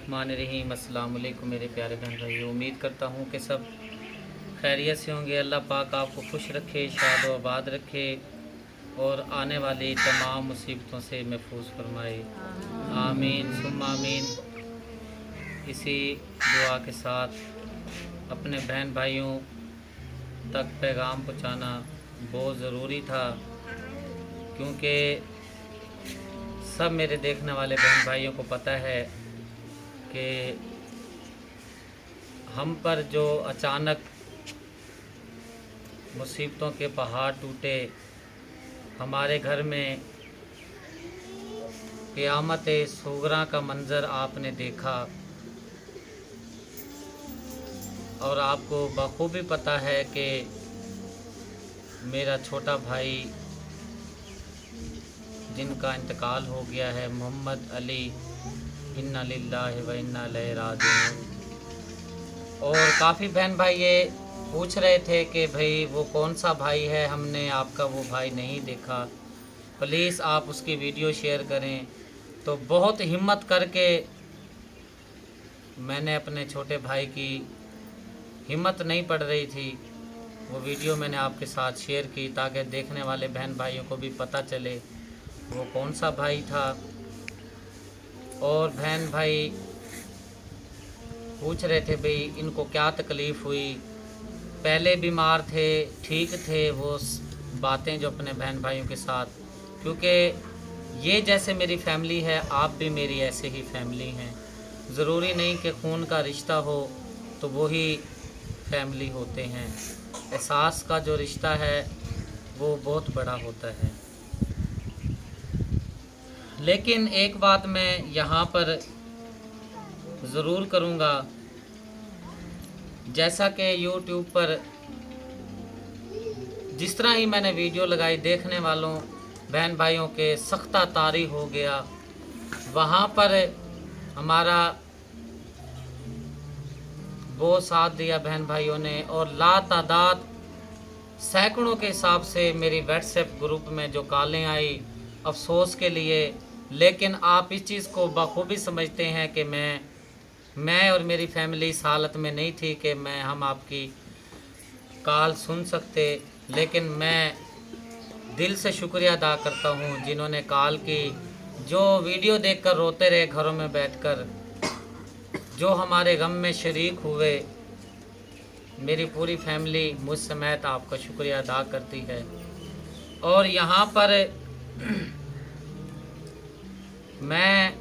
बिस्मिल्लाहिर्रहमानिर्रहीम। अस्सलाम वालेकुम मेरे प्यारे बहन भाई, उम्मीद करता हूँ कि सब खैरियत से होंगे। अल्लाह पाक आपको खुश रखे, शाद व आबाद रखे और आने वाली तमाम मुसीबतों से महफूज फरमाए। आमीन सुम्मा आमीन। इसी दुआ के साथ अपने बहन भाइयों तक पैगाम पहुँचाना बहुत ज़रूरी था, क्योंकि सब मेरे देखने वाले बहन भाइयों को पता है कि हम पर जो अचानक मुसीबतों के पहाड़ टूटे, हमारे घर में क़यामत सुगरा का मंज़र आपने देखा और आपको बखूबी पता है कि मेरा छोटा भाई जिनका इंतकाल हो गया है, मोहम्मद अली, इन्ना लिल्लाहि व इन्ना इलैहि राजिऊन। और काफ़ी बहन भाई ये पूछ रहे थे कि भाई वो कौन सा भाई है, हमने आपका वो भाई नहीं देखा, प्लीज़ आप उसकी वीडियो शेयर करें। तो बहुत हिम्मत करके मैंने अपने छोटे भाई की, हिम्मत नहीं पड़ रही थी, वो वीडियो मैंने आपके साथ शेयर की ताकि देखने वाले बहन भाइयों को भी पता चले वो कौन सा भाई था। और बहन भाई पूछ रहे थे भाई इनको क्या तकलीफ़ हुई, पहले बीमार थे, ठीक थे, वो बातें जो अपने बहन भाइयों के साथ, क्योंकि ये जैसे मेरी फैमिली है, आप भी मेरी ऐसे ही फैमिली हैं। ज़रूरी नहीं कि खून का रिश्ता हो तो वही फैमिली होते हैं। एहसास का जो रिश्ता है वो बहुत बड़ा होता है। लेकिन एक बात मैं यहाँ पर ज़रूर करूँगा, जैसा कि YouTube पर जिस तरह ही मैंने वीडियो लगाई, देखने वालों बहन भाइयों के सख्ता तारी हो गया। वहाँ पर हमारा बहुत साथ दिया बहन भाइयों ने, और लातादाद सैकड़ों के हिसाब से मेरी व्हाट्सएप ग्रुप में जो कॉलें आई अफसोस के लिए। लेकिन आप इस चीज़ को बखूबी समझते हैं कि मैं और मेरी फैमिली इस हालत में नहीं थी कि हम आपकी कॉल सुन सकते। लेकिन मैं दिल से शुक्रिया अदा करता हूँ जिन्होंने कॉल की, जो वीडियो देखकर रोते रहे घरों में बैठकर, जो हमारे गम में शरीक हुए। मेरी पूरी फैमिली मुझ समेत आपका शुक्रिया अदा करती है। और यहाँ पर मैं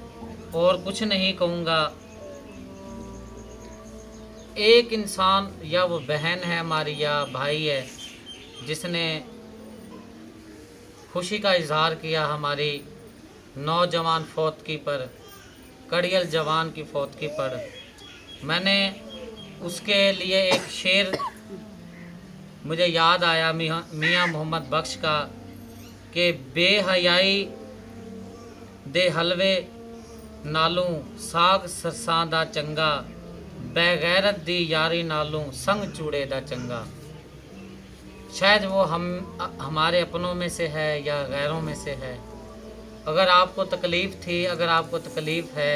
और कुछ नहीं कहूँगा। एक इंसान, या वो बहन है हमारी या भाई है, जिसने खुशी का इजहार किया हमारी नौजवान फौतगी पर, कड़ियल जवान की फौतगी पर, मैंने उसके लिए एक शेर मुझे याद आया मियाँ मोहम्मद बख्श का, कि बेहयाई दे हलवे नालों साग सरसां दा चंगा, बेगैरत दी यारी नालों संग चूड़े दा चंगा। शायद वो हमारे अपनों में से है या गैरों में से है। अगर आपको तकलीफ़ थी, अगर आपको तकलीफ़ है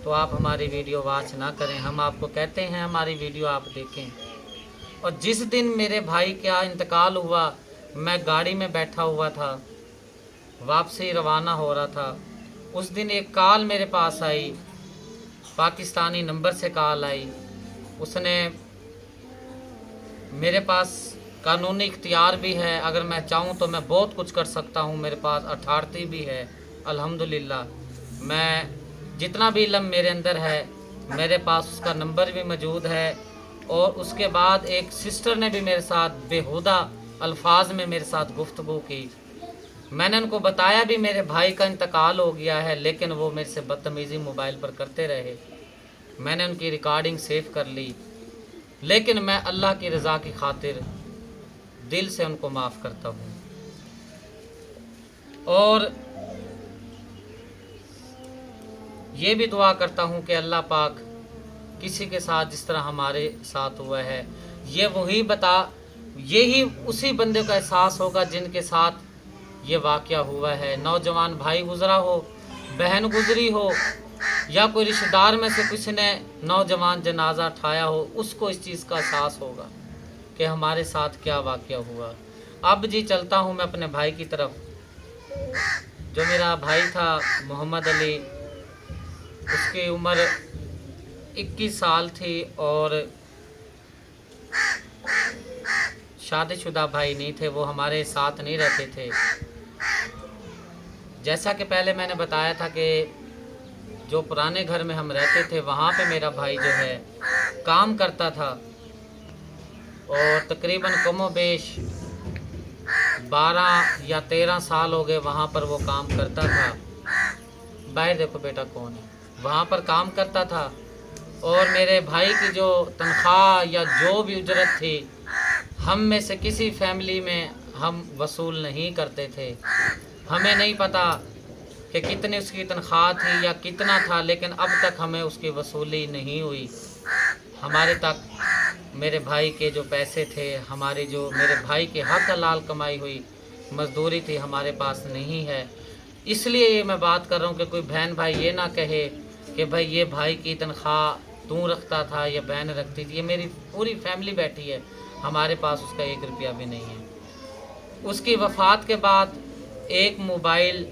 तो आप हमारी वीडियो वॉच ना करें। हम आपको कहते हैं हमारी वीडियो आप देखें। और जिस दिन मेरे भाई का इंतकाल हुआ, मैं गाड़ी में बैठा हुआ था, वापसी रवाना हो रहा था, उस दिन एक कॉल मेरे पास आई, पाकिस्तानी नंबर से कॉल आई। उसने, मेरे पास कानूनी इख्तियार भी है, अगर मैं चाहूँ तो मैं बहुत कुछ कर सकता हूँ, मेरे पास अथॉरिटी भी है अल्हम्दुलिल्लाह। मैं जितना भी इल्म मेरे अंदर है, मेरे पास उसका नंबर भी मौजूद है। और उसके बाद एक सिस्टर ने भी मेरे साथ बेहुदा अल्फाज में मेरे साथ गुफ्तगू की। मैंने उनको बताया भी मेरे भाई का इंतकाल हो गया है, लेकिन वो मेरे से बदतमीज़ी मोबाइल पर करते रहे। मैंने उनकी रिकॉर्डिंग सेव कर ली, लेकिन मैं अल्लाह की रज़ा की खातिर दिल से उनको माफ़ करता हूँ। और ये भी दुआ करता हूँ कि अल्लाह पाक किसी के साथ जिस तरह हमारे साथ हुआ है, यही उसी बंदे का एहसास होगा जिनके साथ ये वाक़या हुआ है। नौजवान भाई गुज़रा हो, बहन गुज़री हो, या कोई रिश्तेदार में से किसी ने नौजवान जनाजा उठाया हो, उसको इस चीज़ का एहसास होगा कि हमारे साथ क्या वाक़या हुआ। अब जी चलता हूँ मैं अपने भाई की तरफ। जो मेरा भाई था मोहम्मद अली, उसकी उम्र 21 साल थी और शादीशुदा भाई नहीं थे, वो हमारे साथ नहीं रहते थे। जैसा कि पहले मैंने बताया था कि जो पुराने घर में हम रहते थे वहाँ पे मेरा भाई जो है काम करता था और तकरीबन कमो बेश 12 या 13 साल हो गए वहाँ पर वो काम करता था। बाहर देखो बेटा कौन है, वहाँ पर काम करता था। और मेरे भाई की जो तनख्वाह या जो भी उजरत थी, हम में से किसी फैमिली में हम वसूल नहीं करते थे। हमें नहीं पता कि कितनी उसकी तनख्वाह थी या कितना था, लेकिन अब तक हमें उसकी वसूली नहीं हुई। हमारे तक मेरे भाई के जो पैसे थे, हमारे जो मेरे भाई के हक हलाल कमाई हुई मजदूरी थी, हमारे पास नहीं है। इसलिए ये मैं बात कर रहा हूँ कि कोई बहन भाई ये ना कहे कि भाई ये भाई की तनख्वाह तू रखता था या बहन रखती थी। ये मेरी पूरी फैमिली बैठी है, हमारे पास उसका 1 रुपया भी नहीं है। उसकी वफ़ात के बाद एक मोबाइल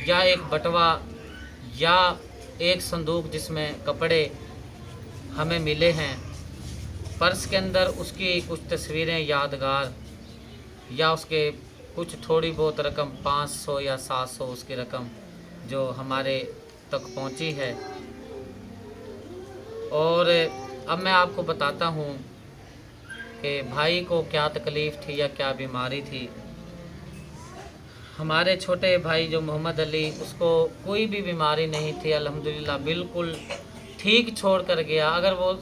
या एक बटवा या एक संदूक जिसमें कपड़े हमें मिले हैं, पर्स के अंदर उसकी कुछ तस्वीरें यादगार या उसके कुछ थोड़ी बहुत रकम 500 या 700 उसकी रकम जो हमारे तक पहुंची है। और अब मैं आपको बताता हूं कि भाई को क्या तकलीफ़ थी या क्या बीमारी थी। हमारे छोटे भाई जो मोहम्मद अली, उसको कोई भी बीमारी नहीं थी, अल्हम्दुलिल्लाह बिल्कुल ठीक छोड़ कर गया। अगर वो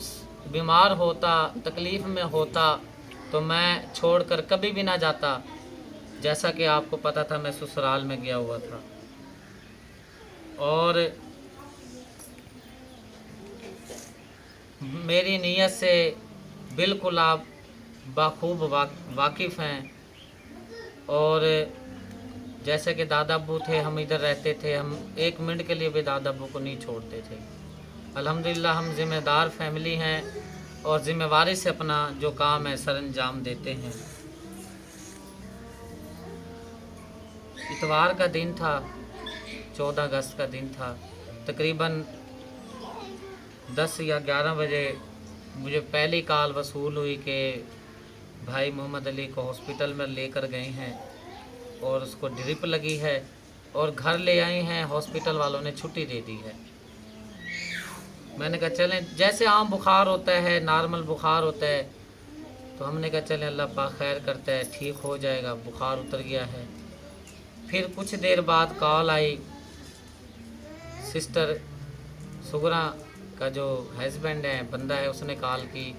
बीमार होता, तकलीफ़ में होता, तो मैं छोड़कर कभी भी ना जाता। जैसा कि आपको पता था मैं ससुराल में गया हुआ था। और मेरी नीयत से बिल्कुल आप बाखूब वाकिफ़ हैं। और जैसे कि दादा अब्बू थे, हम इधर रहते थे, हम 1 मिनट के लिए भी दादा अब्बू को नहीं छोड़ते थे। अल्हम्दुलिल्लाह हम ज़िम्मेदार फैमिली हैं और ज़िम्मेवारी से अपना जो काम है सर अंजाम देते हैं। इतवार का दिन था, 14 अगस्त का दिन था। तकरीबन 10 या 11 बजे मुझे पहली कॉल वसूल हुई कि भाई मोहम्मद अली को हॉस्पिटल में लेकर गए हैं और उसको ड्रिप लगी है और घर ले आए हैं, हॉस्पिटल वालों ने छुट्टी दे दी है। मैंने कहा चलें, जैसे आम बुखार होता है, नॉर्मल बुखार होता है, तो हमने कहा चलें अल्लाह पाक खैर करता है, ठीक हो जाएगा, बुखार उतर गया है। फिर कुछ देर बाद कॉल आई, सिस्टर सुगरा का जो हस्बैंड है, बंदा है, उसने कॉल की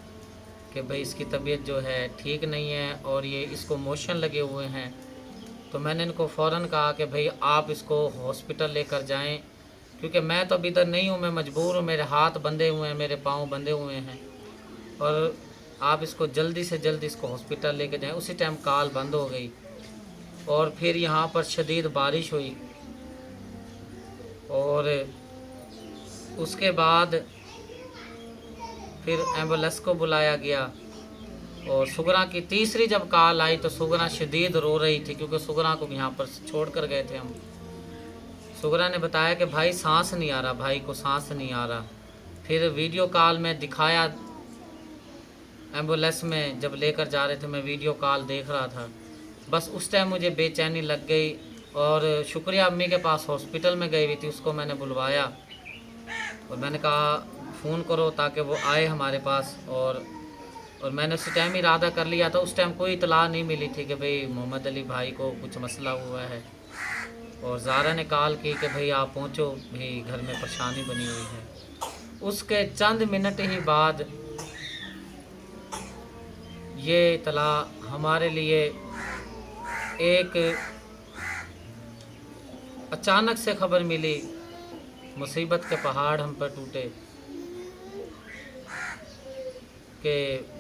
कि भाई इसकी तबीयत जो है ठीक नहीं है और ये इसको मोशन लगे हुए हैं। तो मैंने इनको फ़ौरन कहा कि भाई आप इसको हॉस्पिटल लेकर जाएं, क्योंकि मैं तो अभी इधर नहीं हूँ, मैं मजबूर हूँ, मेरे हाथ बंधे हुए हैं, मेरे पाँव बंधे हुए हैं, और आप इसको जल्दी से जल्दी इसको हॉस्पिटल लेकर जाएं। उसी टाइम कॉल बंद हो गई और फिर यहाँ पर शदीद बारिश हुई और उसके बाद फिर एम्बुलेंस को बुलाया गया। और सुगरा की तीसरी जब कॉल आई तो सुगरा शदीद रो रही थी, क्योंकि सुगरा को यहाँ पर छोड़ कर गए थे हम। सुगरा ने बताया कि भाई सांस नहीं आ रहा, भाई को सांस नहीं आ रहा। फिर वीडियो कॉल में दिखाया, एम्बुलेंस में जब लेकर जा रहे थे मैं वीडियो कॉल देख रहा था। बस उस टाइम मुझे बेचैनी लग गई और शुक्रिया अम्मी के पास हॉस्पिटल में गई हुई थी, उसको मैंने बुलवाया और मैंने कहा फ़ोन करो ताकि वो आए हमारे पास। और मैंने उस टाइम इरादा कर लिया था। उस टाइम कोई इतला नहीं मिली थी कि भाई मोहम्मद अली भाई को कुछ मसला हुआ है। और ज़ारा ने कॉल की कि भाई आप पहुंचो, भाई घर में परेशानी बनी हुई है। उसके चंद मिनट ही बाद ये इतला हमारे लिए एक अचानक से खबर मिली, मुसीबत के पहाड़ हम पर टूटे कि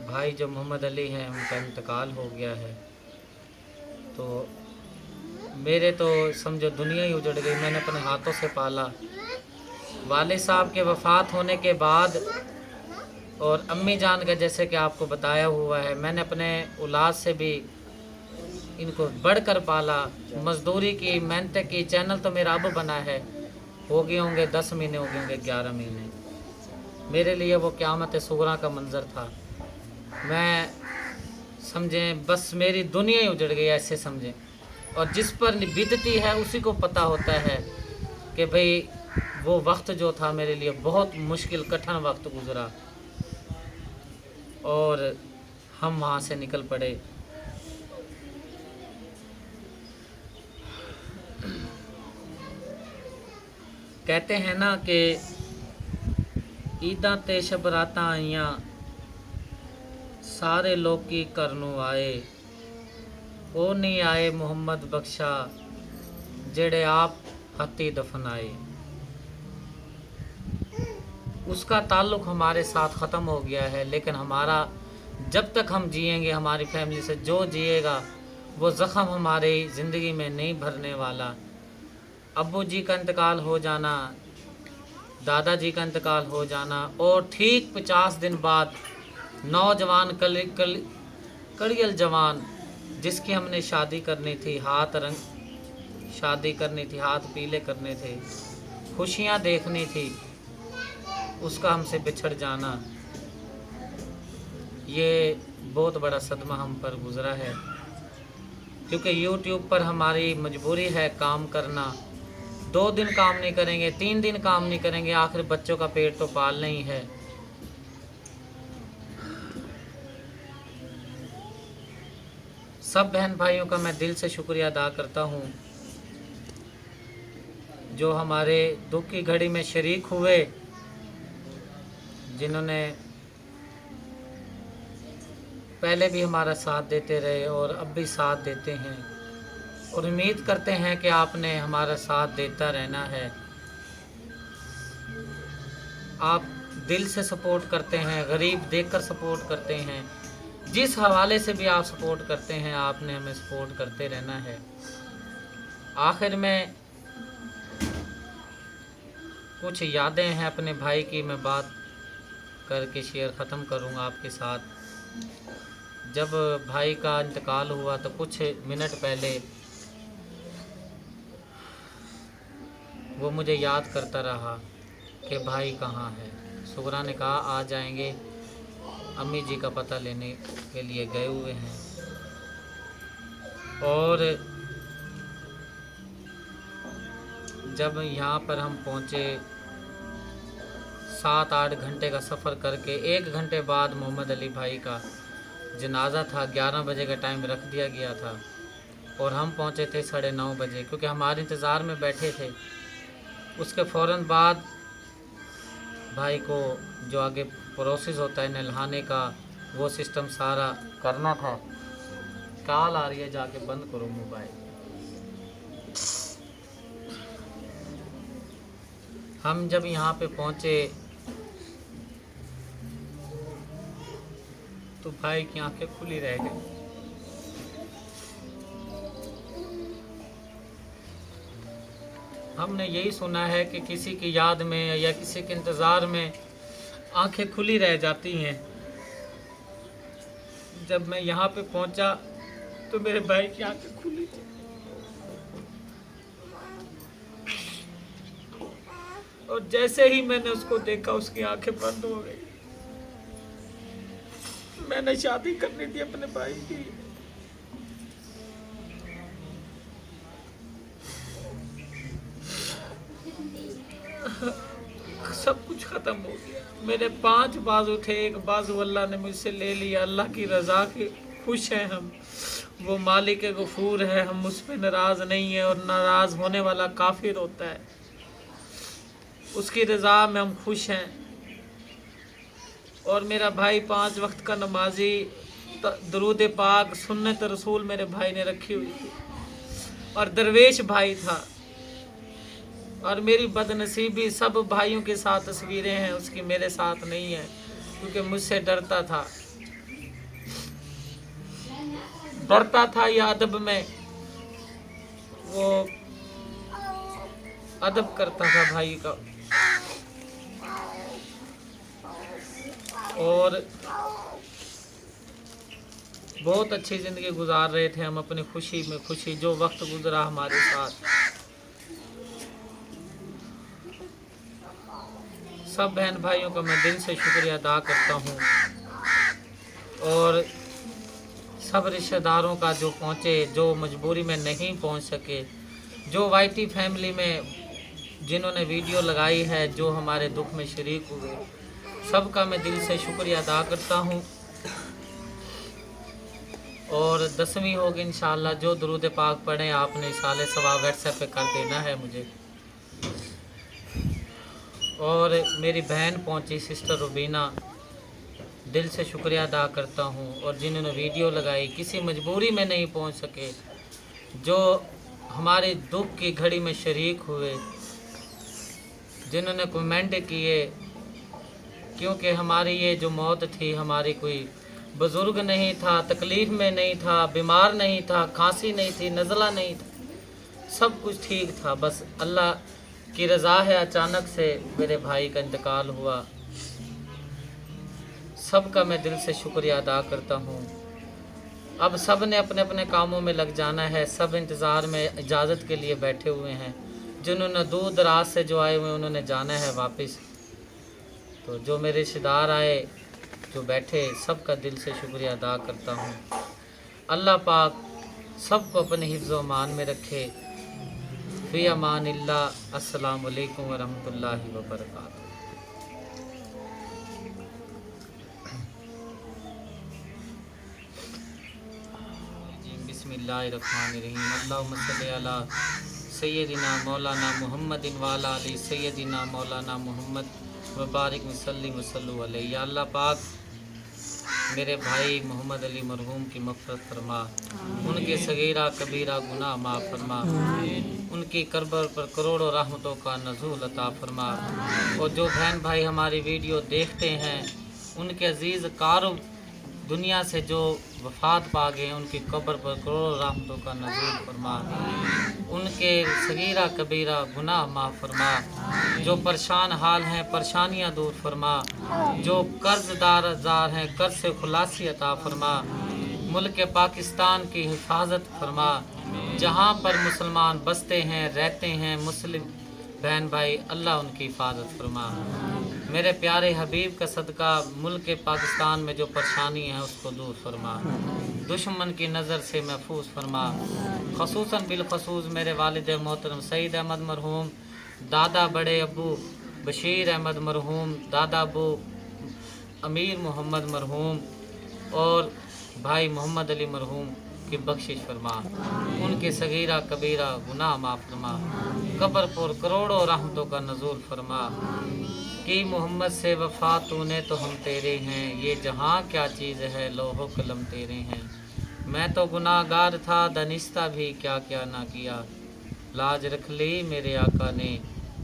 भाई जो मोहम्मद अली हैं उनका इंतकाल हो गया है। तो मेरे तो समझो दुनिया ही उजड़ गई। मैंने अपने हाथों से पाला वालिद साहब के वफ़ात होने के बाद और अम्मी जान का जैसे कि आपको बताया हुआ है, मैंने अपने औलाद से भी इनको बढ़कर पाला, मज़दूरी की, मेहनत की। चैनल तो मेरा अब बना है, हो गए होंगे 10 महीने, हो गए होंगे 11 महीने। मेरे लिए वो क़यामत सुगरा का मंज़र था। मैं समझें बस मेरी दुनिया ही उजड़ गई, ऐसे समझें। और जिस पर बीतती है उसी को पता होता है कि भाई वो वक्त जो था मेरे लिए बहुत मुश्किल कठिन वक्त गुज़रा, और हम वहाँ से निकल पड़े। कहते हैं ना कि ईदा ते शबराता आइयां, सारे लोग की करनों आए, ओ नहीं आए मोहम्मद बख्शा, जेड़े आप हत्ती दफनाए। उसका ताल्लुक़ हमारे साथ ख़त्म हो गया है, लेकिन हमारा जब तक हम जिएंगे, हमारी फैमिली से जो जिएगा वो ज़ख़म हमारी ज़िंदगी में नहीं भरने वाला। अब्बू जी का इंतकाल हो जाना, दादाजी का इंतकाल हो जाना, और ठीक 50 दिन बाद नौजवान कड़ियल जवान जिसकी हमने शादी करनी थी, शादी करनी थी, हाथ पीले करने थे, खुशियाँ देखनी थी, उसका हमसे बिछड़ जाना, ये बहुत बड़ा सदमा हम पर गुज़रा है। क्योंकि YouTube पर हमारी मजबूरी है काम करना। 2 दिन काम नहीं करेंगे, 3 दिन काम नहीं करेंगे, आखिर बच्चों का पेट तो पालना ही है। सब बहन भाइयों का मैं दिल से शुक्रिया अदा करता हूँ जो हमारे दुख की घड़ी में शरीक हुए, जिन्होंने पहले भी हमारा साथ देते रहे और अब भी साथ देते हैं, और उम्मीद करते हैं कि आपने हमारा साथ देता रहना है। आप दिल से सपोर्ट करते हैं, गरीब देखकर सपोर्ट करते हैं, जिस हवाले से भी आप सपोर्ट करते हैं, आपने हमें सपोर्ट करते रहना है। आखिर में कुछ यादें हैं अपने भाई की, मैं बात करके शेयर ख़त्म करूँगा आपके साथ। जब भाई का इंतकाल हुआ तो कुछ मिनट पहले वो मुझे याद करता रहा कि भाई कहाँ है। सुगरा ने कहा आ जाएंगे, अम्मी जी का पता लेने के लिए गए हुए हैं। और जब यहाँ पर हम पहुँचे, 7-8 घंटे का सफ़र करके, 1 घंटे बाद मोहम्मद अली भाई का जनाजा था। 11 बजे का टाइम रख दिया गया था और हम पहुँचे थे 9:30 बजे, क्योंकि हमारे इंतज़ार में बैठे थे। उसके फ़ौरन बाद भाई को जो आगे प्रोसेस होता है नहलाने का, वो सिस्टम सारा करना था। कॉल आ रही है, जाके बंद करो मोबाइल। हम जब यहाँ पे पहुँचे तो भाई की आंखें खुली रह गई। हमने यही सुना है कि किसी की याद में या किसी के इंतज़ार में आंखें खुली रह जाती हैं। जब मैं यहाँ पे पहुँचा तो मेरे भाई की आंखें खुली थी, और जैसे ही मैंने उसको देखा उसकी आंखें बंद हो गई। मैंने शादी करनी थी अपने भाई की, सब कुछ खत्म हो गया। मेरे 5 बाजू थे, एक बाजू अल्लाह ने मुझसे ले लिया। अल्लाह की रज़ा की खुश हैं हम, वो मालिक गफूर है, हम उस पर नाराज़ नहीं है, और नाराज़ होने वाला काफिर होता है। उसकी रज़ा में हम खुश हैं। और मेरा भाई 5 वक्त का नमाजी, दरूद पाक सुन्नत रसूल मेरे भाई ने रखी हुई थी, और दरवेश भाई था। और मेरी बदनसीबी, सब भाइयों के साथ तस्वीरें हैं, उसकी मेरे साथ नहीं है, क्योंकि मुझसे डरता था या अदब में वो अदब करता था भाई का। और बहुत अच्छी ज़िंदगी गुजार रहे थे हम, अपनी खुशी में खुशी। जो वक्त गुजरा हमारे साथ, सब बहन भाइयों का मैं दिल से शुक्रिया अदा करता हूँ, और सब रिश्तेदारों का जो पहुँचे, जो मजबूरी में नहीं पहुँच सके, जो वाईटी फैमिली में जिन्होंने वीडियो लगाई है, जो हमारे दुख में शरीक हुए, सबका मैं दिल से शुक्रिया अदा करता हूँ। और 10वीं होगी इंशाअल्लाह। जो दुरूद पाक पढ़े आपने साले सवाब व्हाट्सएप पे कर देना है मुझे। और मेरी बहन पहुंची सिस्टर रुबीना, दिल से शुक्रिया अदा करता हूं। और जिन्होंने वीडियो लगाई, किसी मजबूरी में नहीं पहुंच सके, जो हमारे दुख की घड़ी में शरीक हुए, जिन्होंने कमेंट किए, क्योंकि हमारी ये जो मौत थी, हमारी कोई बुज़ुर्ग नहीं था, तकलीफ़ में नहीं था, बीमार नहीं था, खांसी नहीं थी, नज़ला नहीं था, सब कुछ ठीक था। बस अल्लाह की रज़ा है, अचानक से मेरे भाई का इंतकाल हुआ। सबका मैं दिल से शुक्रिया अदा करता हूँ। अब सब ने अपने अपने कामों में लग जाना है, सब इंतज़ार में इजाज़त के लिए बैठे हुए हैं। जिन्होंने दूर दराज से जो आए हुए उन्होंने जाना है वापस। तो जो मेरे रिश्तेदार आए, जो बैठे, सबका दिल से शुक्रिया अदा करता हूँ। अल्लाह पाक सबको अपने हिफ्ज़ व अमान में रखे। फ़ी अमानिल्लाह। अस्सलामु अलैकुम व रहमतुल्लाहि व बरकातहू। बिस्मिल्लाहिर्रहमानिर्रहीम। अल्लाहुम्मा सल्लि अला सय्यदिना मौलाना मुहम्मदिन व अला आलि सय्यदिना मौलाना मुहम्मद व बारिक वसल्लिम वसल्लु अलैहि। या अल्लाह पाक मेरे भाई मोहम्मद अली मरहूम की मग़फ़िरत फरमा, उनके सगीरा कबीरा गुनाह माफ़ फरमा, उनकी कब्र पर करोड़ों रहमतों का नज़ूल अता फरमा। और जो बहन भाई हमारी वीडियो देखते हैं, उनके अजीज़ कारब दुनिया से जो वफ़ात पा गए, उनकी कब्र पर करोड़ों रहमतों का नज़ूल फरमा, उनके सगीरा कबीरा गुनाह माफ़ फरमा। जो परेशान हाल हैं, परेशानियां दूर फरमा। जो कर्ज़दार हैं, कर्ज से खुलासी अता फरमा। मुल्क पाकिस्तान की हिफाजत फरमा। जहां पर मुसलमान बसते हैं, रहते हैं, मुस्लिम बहन भाई, अल्लाह उनकी हिफाजत फरमा। मेरे प्यारे हबीब का सदका मुल्क पाकिस्तान में जो परेशानी है उसको दूर फरमा, दुश्मन की नज़र से महफूज फरमा। खसूसन बिलखसूस मेरे वालिद मोहतरम सईद अहमद मरहूम, दादा बड़े अबू बशीर अहमद मरहूम, दादा अबू अमीर मोहम्मद मरहूम और भाई मोहम्मद अली मरहूम की बख्शिश फरमा। उनके सगीरा कबीरा गुनाह माफ़ फरमा। कब्र पर करोड़ों रहमतों का नज़ूल फरमा। कि मोहम्मद से वफ़ा तूने तो हम तेरे हैं, ये जहाँ क्या चीज़ है, लोहो कलम तेरे हैं। मैं तो गुनाहगार था, दानिस्ता भी क्या क्या ना किया, लाज रख ली मेरे आका ने,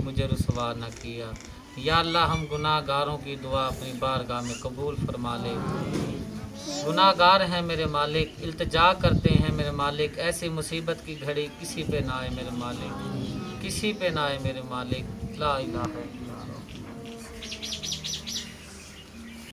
मुझे रुसवा ना किया। या अल्लाह हम गुनाहगारों की दुआ अपनी बारगाह में कबूल फरमा ले। गुनाहगार हैं मेरे मालिक, इल्तिजा करते हैं मेरे मालिक। ऐसी मुसीबत की घड़ी किसी पे ना आए मेरे मालिक, किसी पे ना आए मेरे मालिक। ला इलाहा